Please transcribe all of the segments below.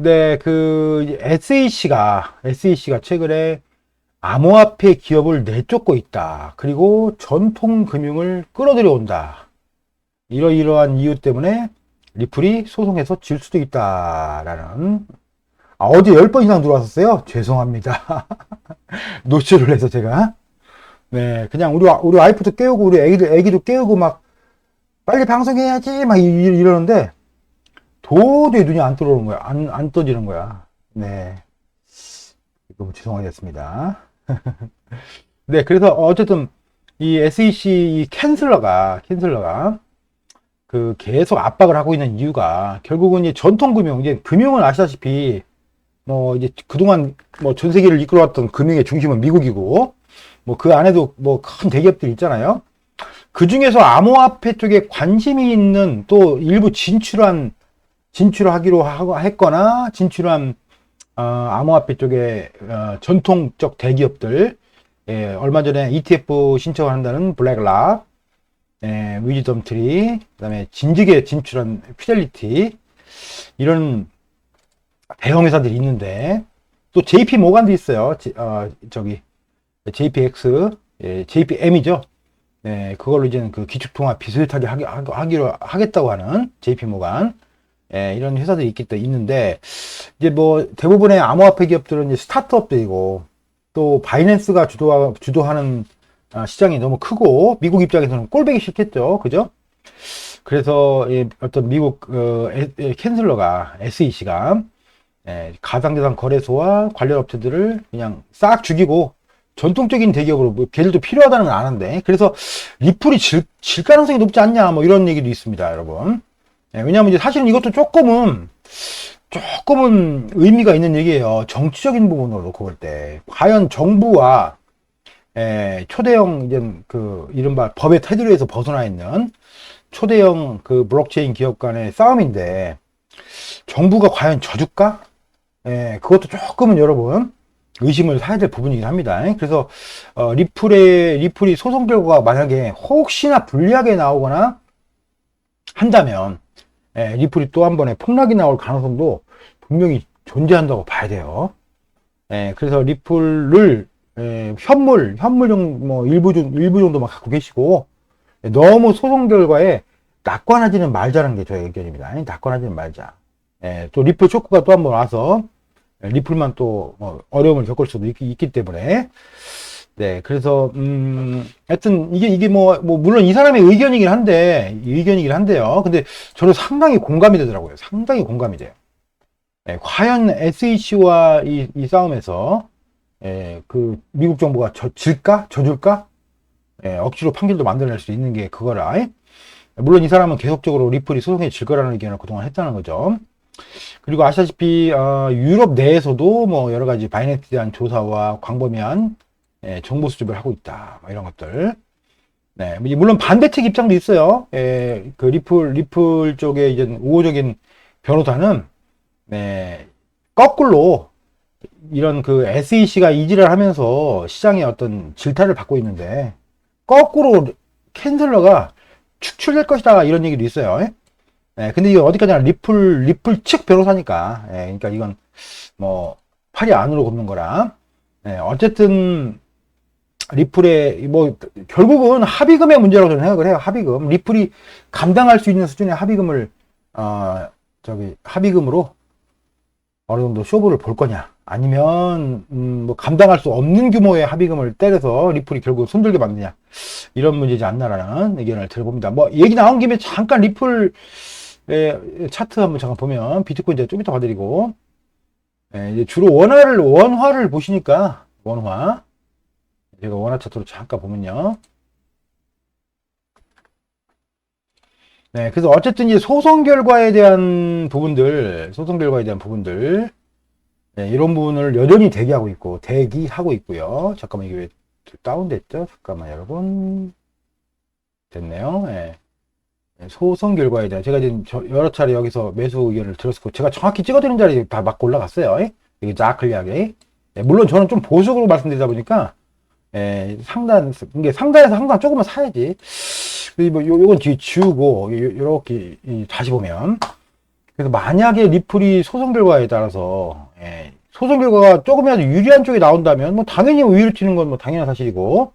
네, SEC가 최근에 암호화폐 기업을 내쫓고 있다. 그리고 전통 금융을 끌어들여 온다. 이러이러한 이유 때문에 리플이 소송해서 질 수도 있다라는. 어제 10번 이상 들어왔었어요. 죄송합니다. 노출을 해서 제가. 네, 그냥 우리 와이프도 깨우고 우리 애기도 깨우고 막 빨리 방송해야지 막 이러는데 도저히 눈이 안 들어오는 거야. 안 떠지는 거야. 네. 너무 죄송하겠습니다. 네, 그래서 어쨌든 이 SEC 이 캔슬러가 그 계속 압박을 하고 있는 이유가 결국은 이제 전통금융, 이제 금융은 아시다시피 뭐 이제 그동안 뭐 전 세계를 이끌어왔던 금융의 중심은 미국이고 뭐 그 안에도 뭐 큰 대기업들이 있잖아요. 그 중에서 암호화폐 쪽에 관심이 있는 또 일부 진출하기로 했거나 진출한 암호화폐 쪽에 전통적 대기업들, 얼마 전에 ETF 신청을 한다는 블랙락, 위즈덤 트리, 그다음에 진즉에 진출한 피델리티, 이런 대형 회사들이 있는데 또 JP 모간도 있어요. 저기 JPX, JPM이죠. 그걸로 이제는 그 기축통화 비슷하게 하겠다고 하는 JP 모간, 이런 회사들이 있는데, 이제 뭐 대부분의 암호화폐 기업들은 이제 스타트업들이고 또 바이낸스가 주도하는 시장이 너무 크고 미국 입장에서는 꼴보기 싫겠죠, 그죠? 그래서 어떤 미국 캔슬러가 SEC가 가상자산 거래소와 관련 업체들을 그냥 싹 죽이고 전통적인 대기업으로, 뭐 걔들도 필요하다는 건 아는데, 그래서 리플이 질 가능성이 높지 않냐, 뭐 이런 얘기도 있습니다, 여러분. 왜냐하면 이제 사실은 이것도 조금은 의미가 있는 얘기예요. 정치적인 부분으로 놓고 볼 때 과연 정부와 초대형 이제 그 이른바 법의 테두리에서 벗어나 있는 초대형 그 블록체인 기업 간의 싸움인데 정부가 과연 져줄까? 그것도 조금은 여러분 의심을 사야 될 부분이긴 합니다. 그래서 리플이 소송 결과가 만약에 혹시나 불리하게 나오거나 한다면 리플이 또 한 번에 폭락이 나올 가능성도 분명히 존재한다고 봐야 돼요. 그래서 리플을 현물 뭐 일부 정도만 갖고 계시고 너무 소송 결과에 낙관하지는 말자는 게 저의 의견입니다. 낙관하지는 말자. 또 리플 쇼크가 또 한 번 와서 리플만 또 뭐 어려움을 겪을 수도 있기 때문에. 네, 그래서 하여튼 이게 뭐 물론 이 사람의 의견이긴 한데요. 근데 저는 상당히 공감이 되더라고요. 상당히 공감이 돼요. 과연 SEC와 이 싸움에서 그 미국 정부가 져줄까? 억지로 판결도 만들어낼 수 있는 게 그거라. 물론 이 사람은 계속적으로 리플이 소송에 질 거라는 의견을 그동안 했다는 거죠. 그리고 아시다시피 유럽 내에서도 뭐 여러 가지 바이낸스에 대한 조사와 광범위한 정보 수집을 하고 있다, 뭐 이런 것들. 네, 물론 반대측 입장도 있어요. 그 리플 쪽에 이제 우호적인 변호사는 거꾸로 이런 그 SEC가 이지를 하면서 시장에 어떤 질타를 받고 있는데 거꾸로 캔슬러가 축출될 것이다, 이런 얘기도 있어요. 근데 이게 어디까지나 리플 측 변호사니까, 그러니까 이건 뭐 팔이 안으로 굽는 거라. 어쨌든 리플의 뭐 결국은 합의금의 문제라고 저는 생각을 해요. 합의금, 리플이 감당할 수 있는 수준의 합의금을 합의금으로 어느 정도 쇼부를 볼 거냐, 아니면 뭐 감당할 수 없는 규모의 합의금을 때려서 리플이 결국 손들게 만드냐, 이런 문제지 않나라는 의견을 들어봅니다. 뭐 얘기 나온 김에 잠깐 리플 차트 한번 잠깐 보면, 비트코인 제가 좀 이따 봐드리고, 이제 주로 원화를 보시니까, 제가 원화 차트로 잠깐 보면요. 네, 그래서 어쨌든 이제 소송 결과에 대한 부분들, 이런 부분을 여전히 대기하고 있고요. 잠깐만, 이게 왜 다운됐죠? 잠깐만, 여러분. 됐네요. 소송 결과에 대한, 제가 지금 여러 차례 여기서 매수 의견을 들었고, 제가 정확히 찍어드린 자리에 다 맞고 올라갔어요. 이게 자클리하게. 물론 저는 좀 보수적으로 말씀드리다 보니까, 상단에서 항상 조금만 사야지. 뭐 요건 지우고, 요렇게 다시 보면. 그래서 만약에 리플이 소송 결과에 따라서 소송 결과가 조금이라도 유리한 쪽이 나온다면 뭐 당연히 우위를 튀는 건 뭐 당연한 사실이고,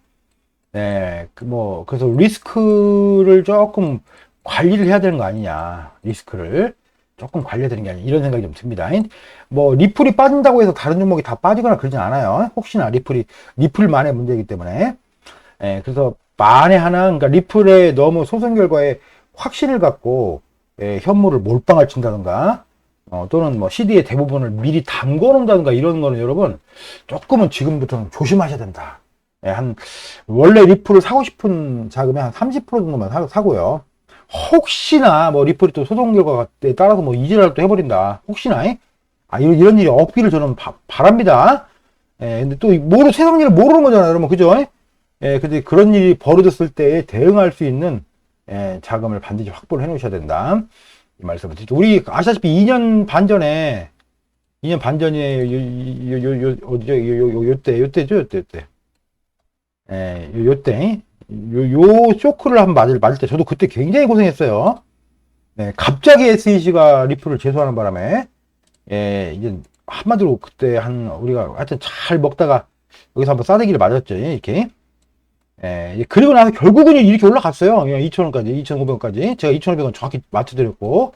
그래서 리스크를 조금 관리를 해야 되는 거 아니냐. 리스크를 조금 관리해야 되는 게 아니냐. 이런 생각이 좀 듭니다. 뭐, 리플이 빠진다고 해서 다른 종목이 다 빠지거나 그러진 않아요. 혹시나 리플만의 문제이기 때문에. 그래서 만에 하나, 그러니까 리플에 너무 소송 결과에 확신을 갖고, 현물을 몰빵을 친다든가, 또는 뭐 CD의 대부분을 미리 담궈 놓는다든가 이런 거는 여러분, 조금은 지금부터는 조심하셔야 된다. 원래 리플을 사고 싶은 자금의 한 30% 정도만 사고요. 혹시나 뭐 리플이 또 소송 결과에 따라서 뭐 이질을 또 해버린다. 혹시나 이런 일이 없기를 저는 바랍니다. 근데 또 세상 일을 모르는 거잖아요, 여러분, 그죠? 근데 그런 일이 벌어졌을 때 대응할 수 있는 자금을 반드시 확보를 해놓으셔야 된다. 이 말씀을 드리죠. 우리 아시다시피 2년 반 전에 요때 쇼크를 맞을 때 저도 그때 굉장히 고생했어요. 갑자기 SEC가 리플을 제소하는 바람에 이제 한마디로 그때 우리가 하여튼 잘 먹다가 여기서 한번 싸대기를 맞았죠. 이렇게. 그리고 나서 결국은 이렇게 올라갔어요. 2,000원까지, 2,500원까지. 제가 2,500원 정확히 맞춰드렸고,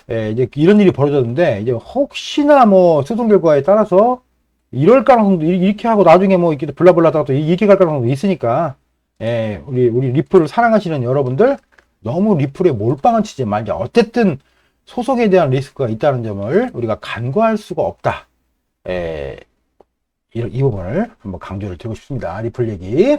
이제 이런 일이 벌어졌는데, 이제 혹시나 뭐 소송 결과에 따라서 이럴 가능성도 이렇게 하고 나중에 뭐 이렇게 블라블라다가 또 이렇게 갈 가능성도 있으니까, 우리 리플을 사랑하시는 여러분들, 너무 리플에 몰빵은 치지 말자. 어쨌든 소송에 대한 리스크가 있다는 점을 우리가 간과할 수가 없다. 이 부분을 한번 강조를 드리고 싶습니다. 리플 얘기.